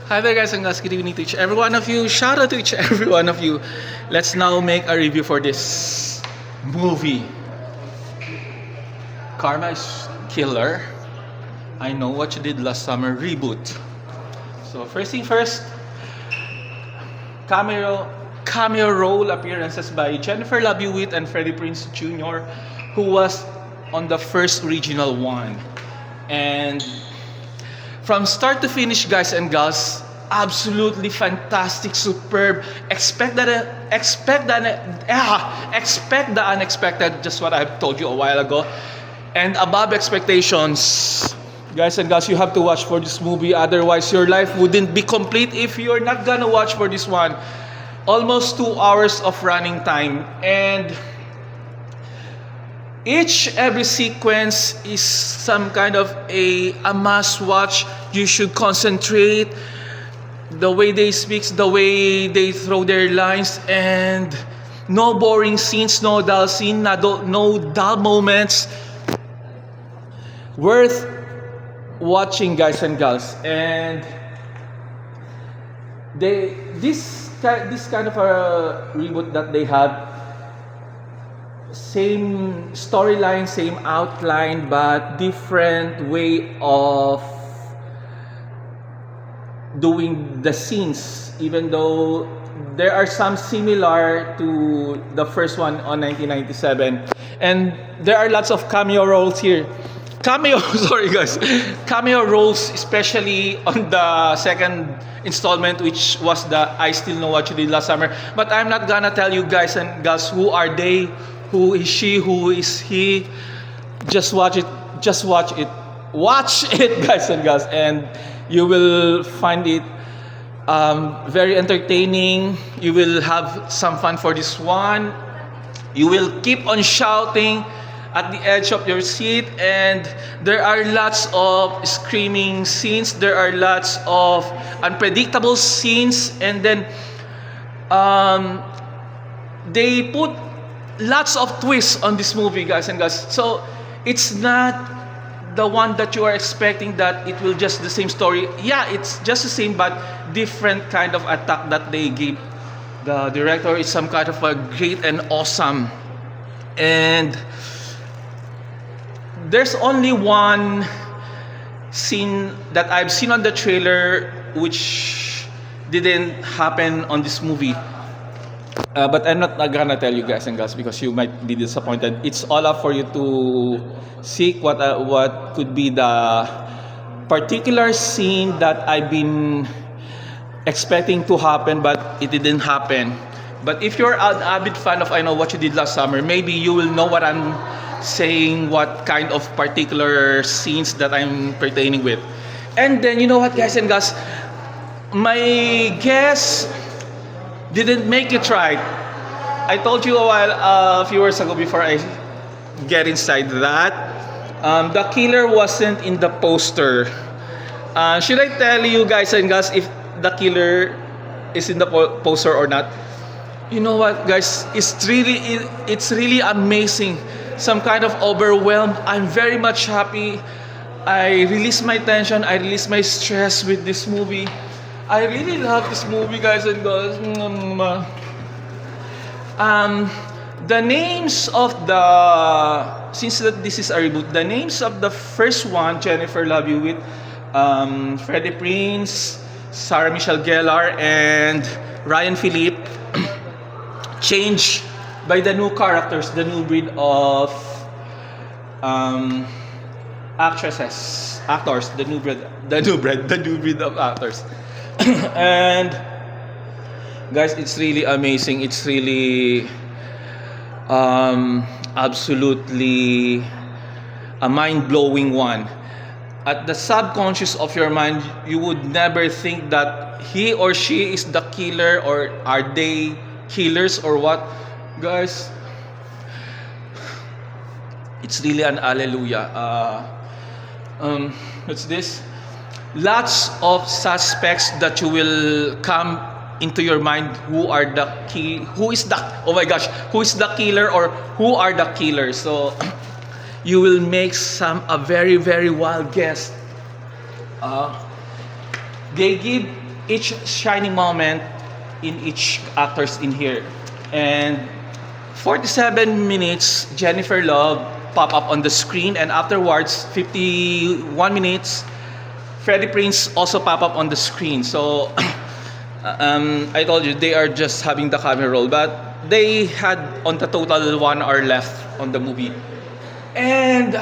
Hi there guys and guys, good evening to each every one of you. Shout out to each every one of you. Let's now make a review for this movie. Karma is Killer. I Know What You Did Last Summer reboot. So first thing first, cameo role appearances by Jennifer Love Hewitt and Freddie Prinze Jr., who was on the first original one. And from start to finish, guys and gals, absolutely fantastic, superb. Expect the unexpected. Just what I've told you a while ago, and above expectations, guys and gals. You have to watch for this movie. Otherwise, your life wouldn't be complete if you're not gonna watch for this one. Almost 2 hours of running time, and every sequence is some kind of a must watch. You should concentrate. The way they speak, the way they throw their lines, and no boring scenes, no dull scene, no dull moments. Worth watching, guys and gals. And this kind of a reboot that they have, same storyline, same outline, but different way of doing the scenes, even though there are some similar to the first one on 1997, and there are lots of cameo roles here. Sorry guys, cameo roles, especially on the second installment, which was the I Still Know What You Did Last Summer. But I'm not gonna tell you guys and girls who are they, who is she, who is he. Just watch it. Watch it, guys and girls, and you will find it very entertaining. You will have some fun for this one. You will keep on shouting at the edge of your seat, and there are lots of screaming scenes. There are lots of unpredictable scenes, and then they put lots of twists on this movie, guys and girls. So it's not the one that you are expecting, that it will just the same story. Yeah, it's just the same, but different kind of attack that they give. The director is some kind of a great and awesome. And there's only one scene that I've seen on the trailer which didn't happen on this movie. But I'm not gonna tell you guys and girls because you might be disappointed. It's all up for you to seek what could be the particular scene that I've been expecting to happen, but it didn't happen. But if you're an avid fan of I Know What You Did Last Summer, maybe you will know what I'm saying, what kind of particular scenes that I'm pertaining with. And then, you know what, guys and girls, my guess didn't make it right. I told you a few hours ago before I get inside that the killer wasn't in the poster. Should I tell you guys and girls if the killer is in the poster or not? You know what, guys? It's really amazing. Some kind of overwhelmed. I'm very much happy. I release my tension. I release my stress with this movie. I really love this movie, guys and girls. The names of since this is a reboot, the names of the first one, Jennifer Love Hewitt, Freddie Prinze, Sarah Michelle Gellar, and Ryan Phillippe, changed by the new characters, the new breed of actors, the new breed of actors. And guys, it's really amazing. It's really absolutely a mind-blowing one. At the subconscious of your mind, you would never think that he or she is the killer, or are they killers or what. Guys, it's really an hallelujah. What's this? Lots of suspects that you will come into your mind. Who is the killer, or who are the killers? So you will make a very, very wild guess. They give each shining moment in each actors in here. And 47 minutes, Jennifer Love pop up on the screen, and afterwards, 51 minutes, Freddie Prinze also pop up on the screen. So, I told you, they are just having the camera roll, but they had on the total 1 hour left on the movie. And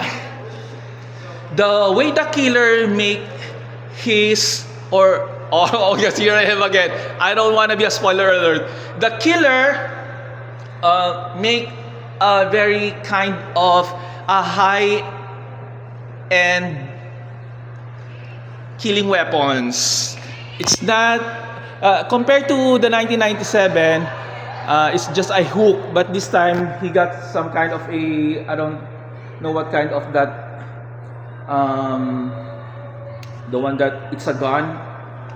the way the killer make his, or, oh yes, here I am again. I don't want to be a spoiler alert. The killer make a very kind of a high end killing weapons. It's not compared to the 1997. It's just a hook, but this time he got some kind of a, I don't know what kind of that. The one that it's a gun,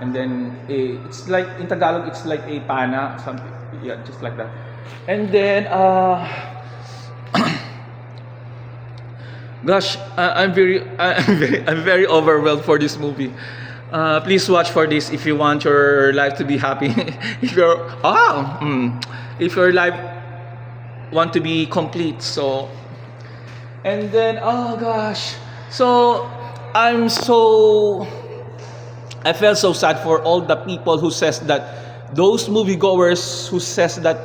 and then it's like in Tagalog it's like a pana, something, yeah, just like that. And then gosh, I'm very overwhelmed for this movie. Please watch for this if you want your life to be happy. if your life want to be complete. So, and then oh gosh, so I felt so sad for all the people who says that, those moviegoers who says that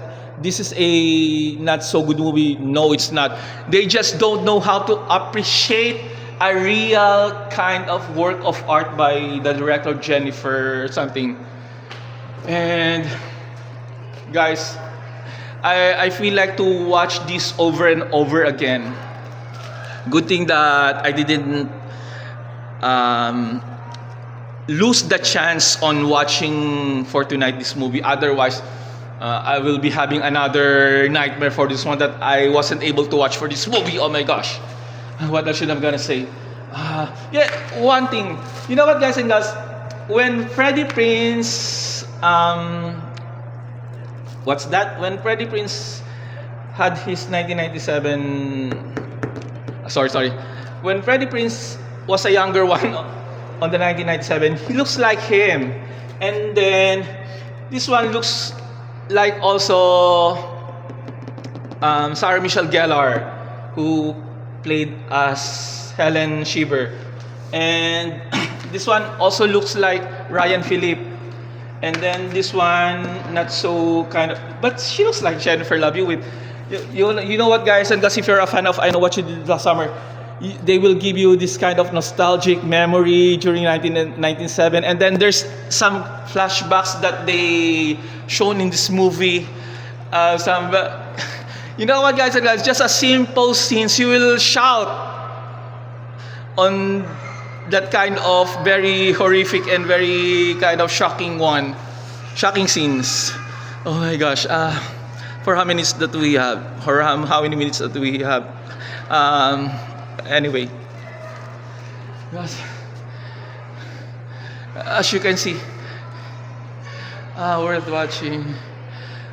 this is a not so good movie. No, it's not. They just don't know how to appreciate a real kind of work of art by the director Jennifer something. And guys, I feel like to watch this over and over again. Good thing that I didn't lose the chance on watching for tonight this movie. Otherwise, I will be having another nightmare for this one, that I wasn't able to watch for this movie. Oh my gosh. What else should I'm gonna say? Yeah, one thing. You know what, guys and girls? When Freddie Prinze, what's that? When Freddie Prinze had his 1997. Sorry. When Freddie Prinze was a younger one on the 1997, he looks like him. And then this one looks like also Sarah Michelle Gellar, who played as Helen Shiver. And this one also looks like Ryan Phillip. And then this one, not so kind of, but she looks like Jennifer Love. You know what, guys, and guys, if you're a fan of I Know What You Did Last Summer, they will give you this kind of nostalgic memory during 1997, and then there's some flashbacks that they shown in this movie. You know what, guys and guys, just a simple scenes, you will shout on that kind of very horrific and very kind of shocking scenes. Oh my gosh. For how many minutes that we have? Or how many minutes that we have? Anyway, as you can see, worth watching.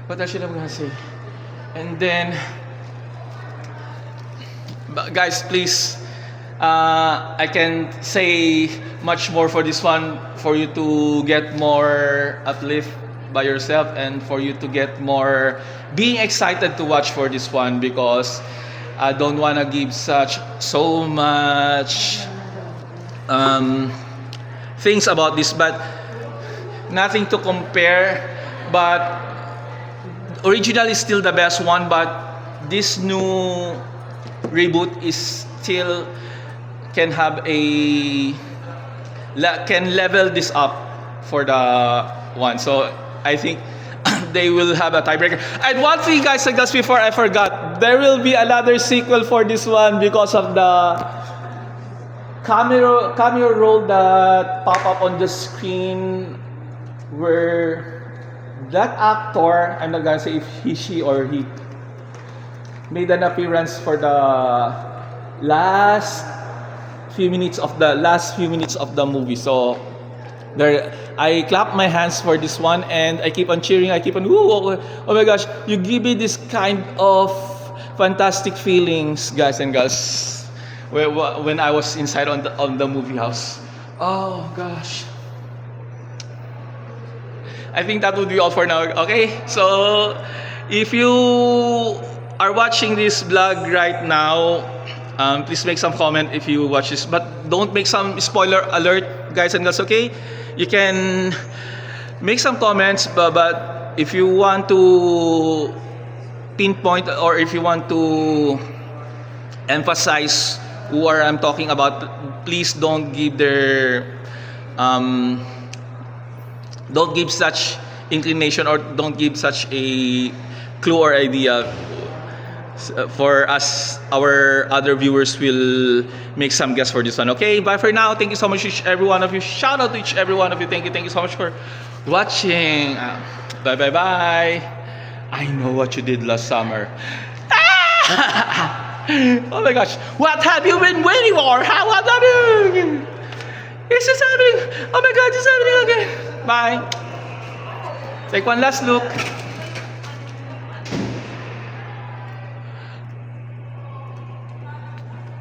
What else should I gonna say? And then, guys, please, I can say much more for this one, for you to get more uplift by yourself, and for you to get more being excited to watch for this one, because I don't want to give so much things about this, but nothing to compare. But original is still the best one, but this new reboot is still can level this up for the one. So I think they will have a tiebreaker. And one thing, guys, like just before I forgot, there will be another sequel for this one because of the cameo roll that pop up on the screen, where that actor, I'm not gonna say if she or he, made an appearance for the last few minutes of the movie. So there, I clap my hands for this one, and I keep on cheering. I keep on, oh my gosh! You give me this kind of fantastic feelings, guys and girls, when I was inside on the movie house. Oh gosh! I think that would be all for now. Okay, so if you are watching this vlog right now, please make some comment if you watch this, but don't make some spoiler alert, guys and girls. Okay, you can make some comments, but if you want to pinpoint or if you want to emphasize who are I'm talking about, please don't give don't give such inclination or don't give such a clue or idea for us. Our other viewers will make some guess for this one. Okay, bye for now. Thank you so much, each every one of you. Shout out to each every one of you. Thank you so much for watching. Bye bye bye. I know what you did last summer. Oh my gosh, what have you been waiting for? How was happening? This is happening. Oh my god, it's happening again. Bye. Take one last look.